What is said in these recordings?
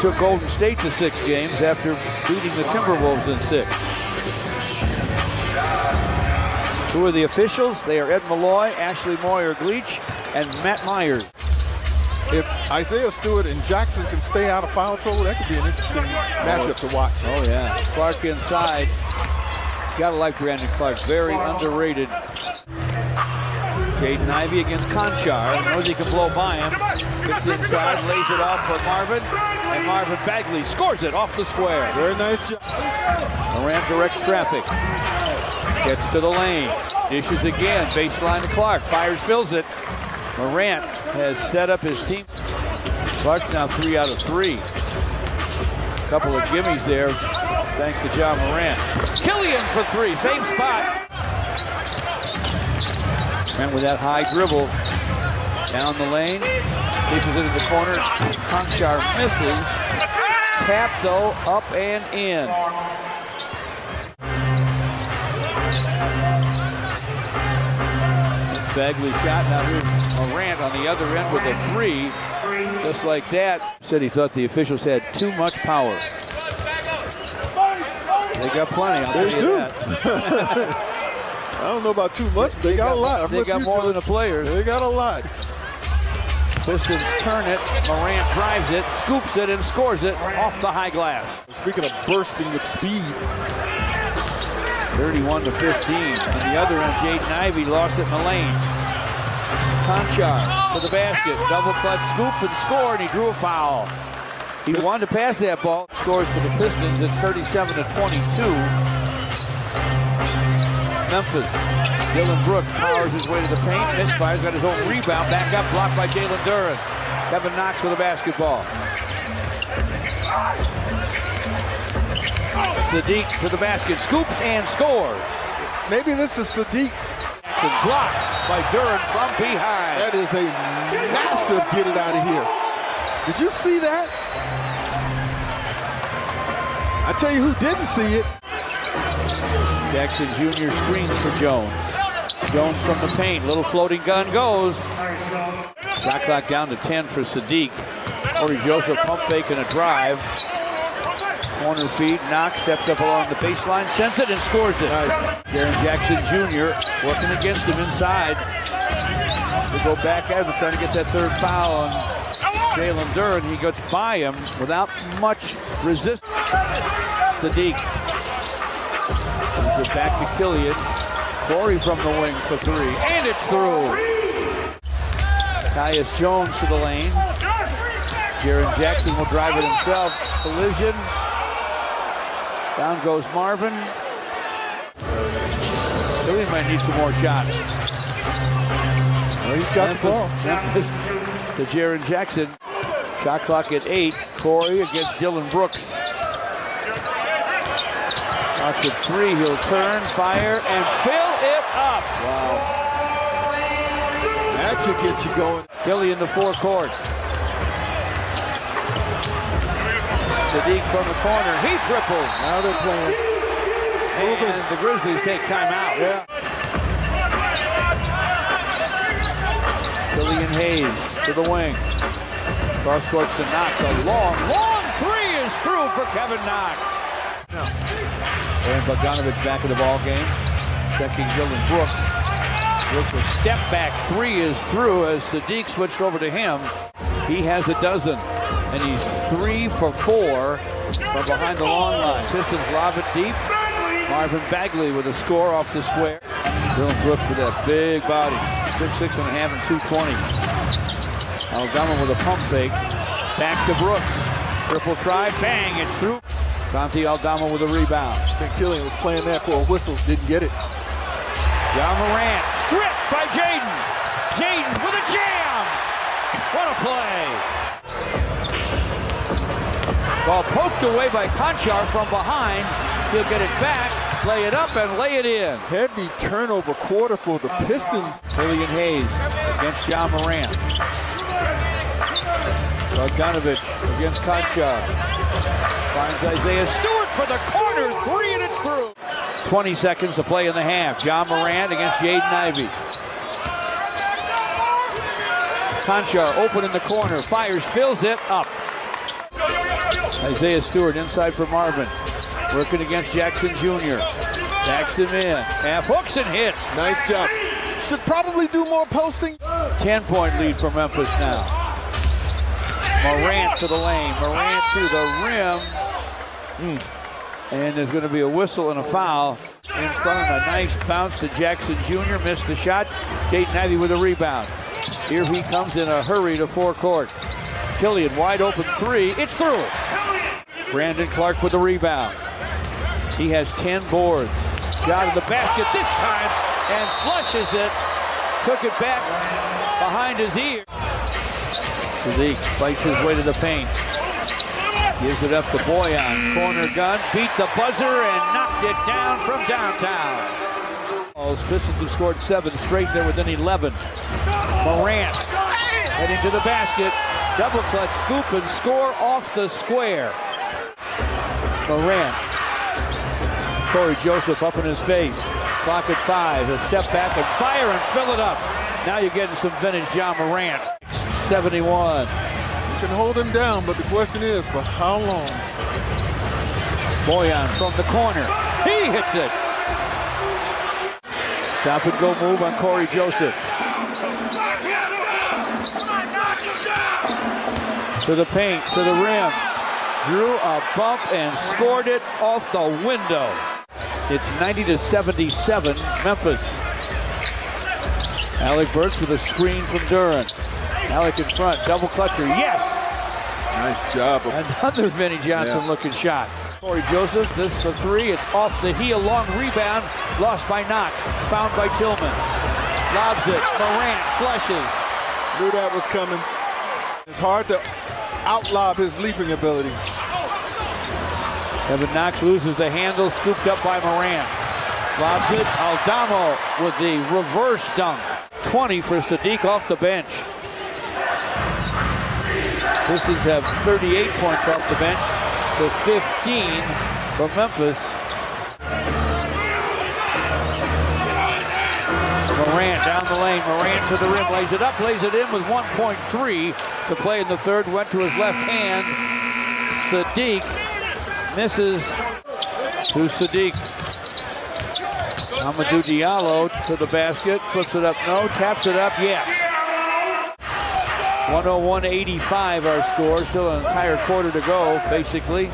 took Golden State to 6 games after beating the Timberwolves in 6. Who are the officials? They are Ed Malloy, Ashley Moyer-Gleach, and Matt Myers. If Isaiah Stewart and Jackson can stay out of foul trouble, that could be an interesting matchup to watch. Oh, yeah. Clark inside. Gotta like Brandon Clark. Very underrated. Jaden Ivey against Conchar. Knows he can blow by him. Gets inside, lays it off for Marvin. And Marvin Bagley scores it off the square. Very nice job. Morant directs traffic. Gets to the lane. Dishes again. Baseline to Clark. Fires, fills it. Morant has set up his team. Clark's now 3 out of 3. Couple of gimmies there, thanks to John Morant. Killian for 3, same spot. Morant with that high dribble. Down the lane. Keeps it into the corner. Conchar misses. Tap though, up and in. Bagley shot. Now here's Morant on the other end with a 3. Just like that. Said he thought the officials had too much power. They got plenty, I'll tell you that. I don't know about too much, but they got a lot. They got more than the players. They got a lot. Pistons turn it. Morant drives it, scoops it, and scores it off the high glass. Speaking of bursting with speed. 31-15. On the other end, Jaden Ivey lost it in the lane. Conchar to the basket. Double clutch scoop and score, and he drew a foul. He wanted to pass that ball. Scores for the Pistons. It's 37-22. Memphis. Dylan Brooks powers his way to the paint. Misfires, got his own rebound. Back up, blocked by Jalen Duren. Kevin Knox with a basketball. Sadiq to the basket, scoops and scores. Maybe this is Sadiq. Blocked by Duren from behind. That is a massive get it out of here. Did you see that? I tell you who didn't see it. Jackson Jr. screens for Jones. Jones from the paint, little floating gun goes. Shot clock down to 10 for Sadiq. Corey Joseph pump fake and a drive. Corner feed, Knox steps up along the baseline, sends it and scores it. Nice. Jaren Jackson Jr. working against him inside. They go back at him, trying to get that third foul on Jalen Duren. He gets by him without much resistance. Sadiq. Brings it back to Killian. Corey from the wing for 3, and it's through. Tyus Jones to the lane. Jaren Jackson will drive it himself. Collision. Down goes Marvin. Killian might need some more shots. Well, he's got the ball. Memphis to Jaren Jackson. Shot clock at 8. Corey against Dylan Brooks. Shots at 3. He'll turn, fire, and fill it up. Wow. That should get you going. Killian to forecourt. Sadiq from the corner. He triples. Now they're playing. And the Grizzlies take timeout. Yeah. Killian Hayes to the wing. Cross court to Knox. A long three is through for Kevin Knox. And Bogdanovich back in the ball game. Checking Dylan Brooks. Brooks a step back three is through as Sadiq switched over to him. He has a dozen. And he's 3 for 4 from behind the long line. Pistons lob it deep. Marvin Bagley with a score off the square. Dylan Brooks with that big body. 6'6" and 220. Aldama with a pump fake. Back to Brooks. Triple try, bang, it's through. Santi Aldama with a rebound. I think Killian was playing that for a whistle, didn't get it. John Morant, stripped by Jaden. Jaden with a jam. What a play. Ball poked away by Conchar from behind. He'll get it back, play it up, and lay it in. Heavy turnover quarter for the Pistons. Killian Hayes against John Morant. Bogdanovich against Conchar. Finds Isaiah Stewart for the corner three, and it's through. 20 seconds to play in the half. John Morant against Jaden Ivey. Conchar open in the corner, fires, fills it up. Isaiah Stewart inside for Marvin. Working against Jackson Jr. Backs him in. Half hooks and hits. Nice job. Should probably do more posting. 10-point lead for Memphis now. Morant to the lane. Morant to the rim. And there's going to be a whistle and a foul in front of a nice bounce to Jackson Jr. Missed the shot. Jaden Ivey with a rebound. Here he comes in a hurry to forecourt. Killian wide open three. It's through. Brandon Clark with the rebound. He has 10 boards. Got to the basket this time and flushes it. Took it back behind his ear. Sadiq fights his way to the paint. Gives it up to Boyan. Corner gun. Beat the buzzer and knocked it down from downtown. Pistons have scored 7 straight. They're within 11. Morant heading to the basket. Double clutch scoop and score off the square. Morant. Corey Joseph up in his face. Clock at 5. A step back and fire and fill it up. Now you're getting some vintage John Morant. 71. You can hold him down, but the question is, for how long? Boyan from the corner. He hits it. Stop and go move on Corey Joseph. To the paint, to the rim. Drew a bump and scored it off the window. It's 90-77, Memphis. Alec Burks with a screen from Duran. Alec in front, double clutcher, yes! Nice job. Another Vinnie Johnson looking shot. Corey Joseph, this for 3, it's off the heel, long rebound, lost by Knox, found by Tillman. Lobs it, Morant flushes. Knew that was coming. It's hard to outlob his leaping ability. Kevin Knox loses the handle, scooped up by Morant. Lobs it, Aldamo with the reverse dunk. 20 for Sadiq off the bench. Pistons have 38 points off the bench to 15 from Memphis. Morant down the lane, Morant to the rim, lays it up, lays it in with 1.3 to play in the third, went to his left hand. Sadiq misses to Sadiq. Amadou Diallo to the basket, puts it up, no, taps it up, yes. 101-85 our score, still an entire quarter to go, basically.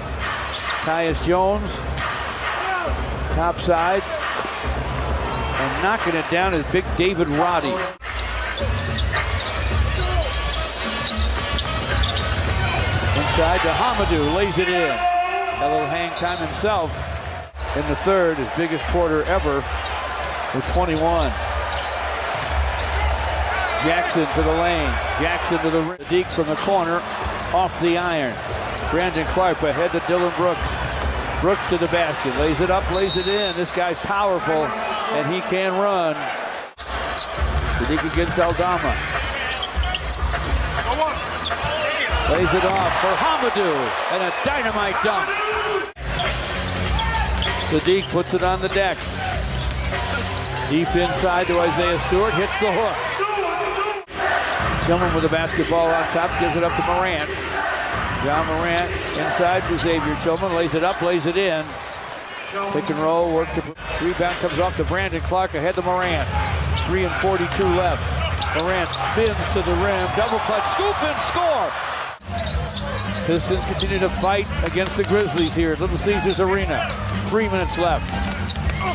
Tyus Jones, top side, and knocking it down is big David Roddy. Inside to Hamadou, lays it in. A little hang time himself in the third, his biggest quarter ever with 21. Jackson to the lane. Jackson to the rim. Sadiq from the corner, off the iron. Brandon Clark ahead to Dylan Brooks. Brooks to the basket, lays it up, lays it in. This guy's powerful, and he can run. Sadiq against Aldama. Lays it off for Hamadou, and a dynamite dunk. Sadiq puts it on the deck. Deep inside to Isaiah Stewart, hits the hook. Tillman with the basketball on top, gives it up to Morant. John Morant inside for Xavier Tillman, lays it up, lays it in. Pick and roll, work to rebound, comes off to Brandon Clark, ahead to Morant. 3 and 42 left. Morant spins to the rim, double clutch, scoop and score. Pistons continue to fight against the Grizzlies here at Little Caesars Arena. 3 minutes left.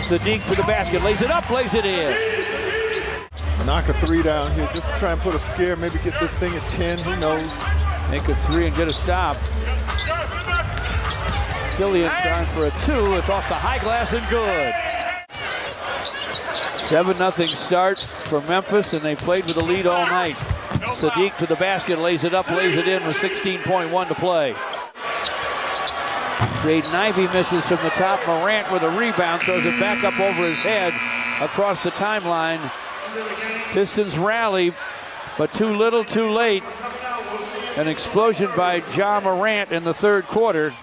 Sadiq to the basket, lays it up, lays it in. Knock a 3 down here, just try and put a scare, maybe get this thing at 10, who knows. Make a 3 and get a stop. Killian trying for a 2, it's off the high glass and good. 7-0 start for Memphis, and they played with a lead all night. Sadiq to the basket, lays it up, lays it in with 16.1 to play. Jaden Ivey misses from the top. Morant with a rebound, throws it back up over his head across the timeline. Pistons rally, but too little, too late. An explosion by Ja Morant in the third quarter.